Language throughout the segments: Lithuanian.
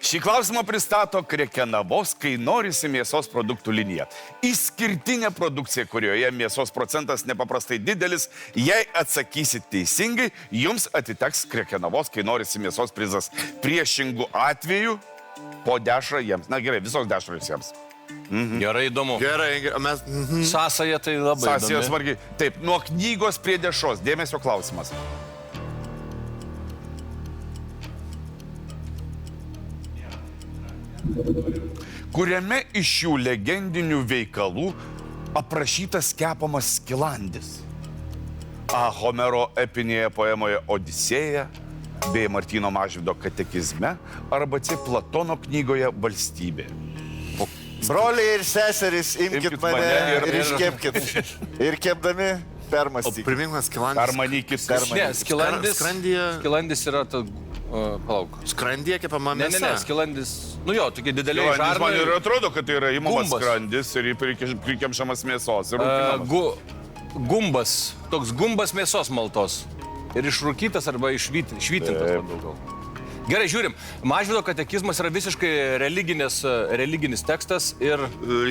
Šį klausimą pristato Krekenavos, kai norisi mėsos produktų linija. Išskirtinė produkcija, kurioje mėsos procentas nepaprastai didelis. Jei atsakysit teisingai, jums atiteks Krekenavos, kai norisi mėsos prizas. Priešingų atveju po dešrą jiems. Na gerai, visos dešros jiems. Gerai, įdomu. Gerai, mes... Sąsaja tai labai Sąsaja įdomi. svargi. Taip, nuo knygos prie dešros. Dėmesio klausimas. Kuriame iš šių legendinių veikalų aprašytas kepamas skilandis? A. Homero epinėje poemoje Odisėja, B. Martyno Mažvydo katekizme, arba C. Platono knygoje Valstybė. Broliai ir seserys, imkit mane ir iškepkit. Ir kepdami O permastykit. primink skilandis. Permanykit. Ne, skilandis, Skrandyje- skilandis yra ta... Palauk. Skrandyje kepama Ne, mėsa. skilandis... Nu jo, tokie dideliai Skilandis man ir žarnai. atrodo, kad tai yra įmamas Gumbas. skrandis ir prikemšamas mėsos. Ir rūkinamas. Gumbas. Toks gumbas mėsos maltos. Ir išrūkytas arba išvytintas. Daugiau. Gerai, žiūrim. Mažvydo katekizmas yra visiškai religinis tekstas ir...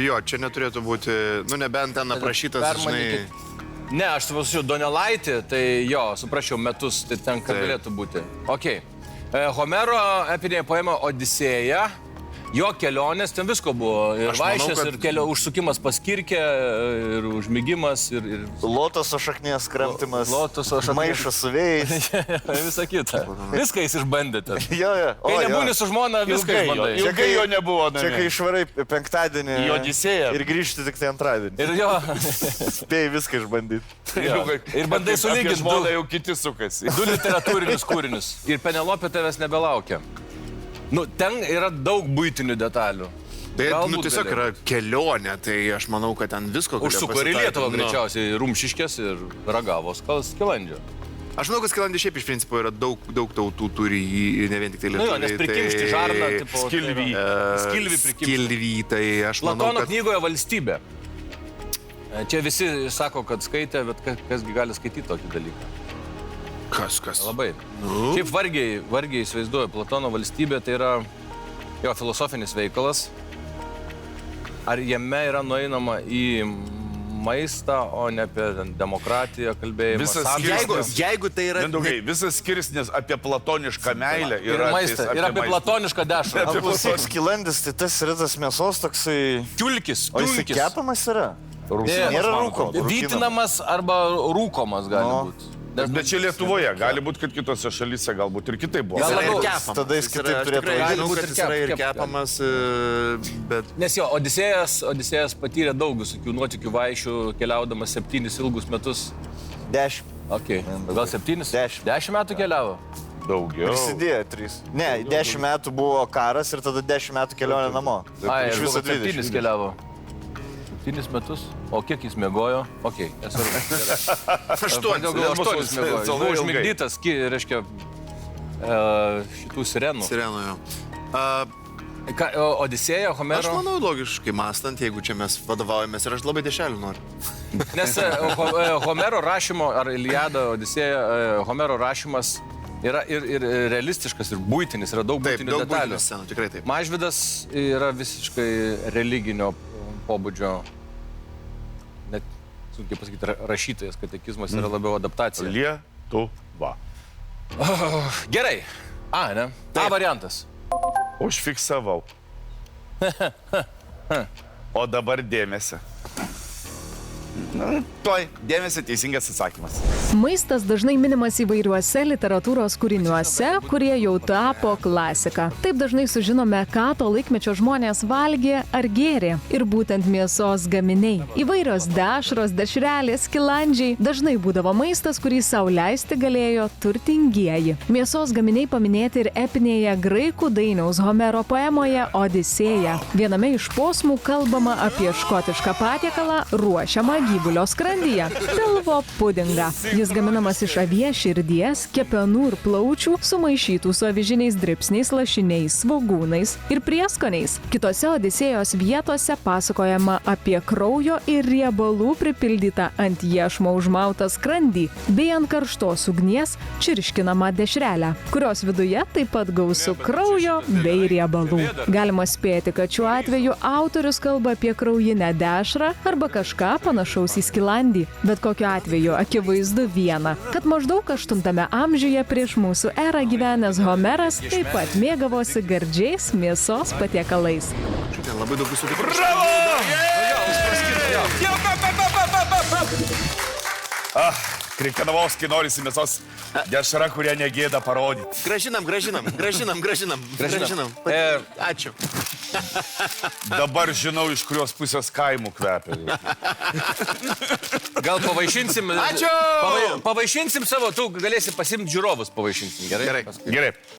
Jo, čia neturėtų būti, nu nebent ten aprašytas, žinai... Permanykit. Ne, aš suprasiu, Donelaitį, tai jo, suprašiau, metus, tai ten kad galėtų būti. Ok. Homero epinėje poema Odisėja, jo kelionės, ten visko buvo. Ir Aš manau, vaišės, kad- ir užsukimas pas kirkę, ir užmigimas, ir Lotoso šaknies kramtimas. Lotoso šaknies. Maišas su vėjais. visa kita. Viską jis išbandėte. Jo, jo. Kai nebūni su žmona, viską išbandai. Ilgai jo nebuvo. Čia kai išvarai penktadienį Į Odisėją. ir grįžti tik tai antradienį. Ir jo, Spėjai viską išbandyti. jo. Ir bandai sulyginti Žmona jau kiti sukasi. du literatūrinius kūrinius. Ir Penelopė tavęs nebelaukia. Nu, ten yra daug buitinių detalių. Tai Galbūt nu, tiesiog galėtų. yra kelionė, tai aš manau, kad ten visko galėjo Užsuko ir į pasitaikyti. Lietuvą Nu. greičiausiai, Rumšiškės ir Ragavos skilandžio. Aš manau, kad skilandis šiaip iš principo yra daug tautų turi jį, ne vien tik tai Nu jo, lietuviai. nes prikimšti žarną, tipo... skilvį. Skilvį prikimšti. Skilvį, tai aš manau, Platono kad... knygoje Valstybė. Čia visi sako, kad skaitė, bet kasgi gali skaityti tokį dalyką. Kas? Labai. Šiaip vargiai įsivaizduoju, Platono Valstybė tai yra jo filosofinis veikalas. Ar jame yra nueinama į maistą, o ne apie demokratiją kalbėjimą? Visas santvarką? Jeigu tai yra... Mindaugai, visas skirsnis apie platonišką meilę Ir maistą, ir apie platonišką dešrą. Klausyk, skilandis, tai tas yra tas mėsos toksai... Kiulkis, O jis kiulkis. kepamas yra? Ne, Nėra rūkomas. Vytinamas arba rūkomas gali No. būti. Bet čia Lietuvoje, gali būti, kad kitose šalyse galbūt ir kitaip buvo. Gal Jis yra ir labiau- kepamas. tada jis Jis kitaip yra- aš turėtų tikrai gali žinau, būt kad ir jis yra ir kepamas. kepamas, bet... Nes jo, Odisėjas patyrė daug visokių nuotykių vaišių, keliaudamas 7 ilgus metus. 10. Okay. Gal 7? 10. 10 metų keliavo. Daugiau. Prisidėjo 3. Ne, 10 metų buvo karas ir tada 10 metų kelionė namo. Ai, Iš viso 7 20. keliavo. 7 metus? O kiek jis miegojo? Ok, esu rūmus. 8. Gal 8 miegojo. Jis buvo ilgai. užmigdytas, reiškia, šitų sirenų. Sirenoje. Odisėja, Aš Homero. manau, logiškai mąstant, jeigu čia mes vadovaujamės ir aš labai dešelių noriu. Nes Homero rašymo, ar Iliada, Odisėja, Homero rašymas yra ir realistiškas, ir buitinis, yra daug Taip, buitinių daug detalių. būtinų scenų, tikrai taip. Mažvydas yra visiškai religinio pobūdžio, net, sunkiai pasakyti, rašytojas, katekizmas yra labiau adaptacija. Lietuva. Gerai. Ne? A variantas. Užfiksavau. O dabar dėmesio. Tuoj, dėmesio, teisingas atsakymas. Maistas dažnai minimas įvairiuose literatūros kūriniuose, kurie jau tapo klasika. Taip dažnai sužinome, ką to laikmečio žmonės valgė ar gėrė. Ir būtent mėsos gaminiai. Įvairios dešros, dešrelės, skilandžiai dažnai būdavo maistas, kurį sau leisti galėjo turtingieji. Mėsos gaminiai paminėti ir epinėje graikų dainiaus Homero poemoje Odisėja. Viename iš posmų kalbama apie škotišką patiekalą ruošiamą gyvą gyvulio skrandyje - pilvo pudingą. Jis gaminamas iš avies širdies, kepenų ir plaučių, sumaišytų su avižiniais dribsniais, lašiniais, svogūnais ir prieskoniais. Kitose Odisėjos vietose pasakojama apie kraujo ir riebalų pripildytą ant iešmo užmautą skrandį bei ant karštos ugnies čirškinamą dešrelę, kurios viduje taip pat gausu kraujo bei riebalų. Galima spėti, kad šiuo atveju autorius kalba apie kraujinę dešrą arba kažką panašaus į skilandį. Bet kokiu atveju akivaizdu viena, kad maždaug 8 amžiuje prieš mūsų erą gyvenęs Homeras taip pat mėgavosi gardžiais mėsos patiekalais. Ten labai daug visų kitų. Bravo! Krikenavoskai norisi mėsos dešra, kurią negėda parodyti. Gražinam. Ačiū. Dabar žinau, iš kurios pusės kaimų kvepia. Gal pavaišinsim... Ačiū! Pavaišinsim savo, tu galėsi pasimti žiūrovus, pavaišinsim, gerai? Gerai. Gerai.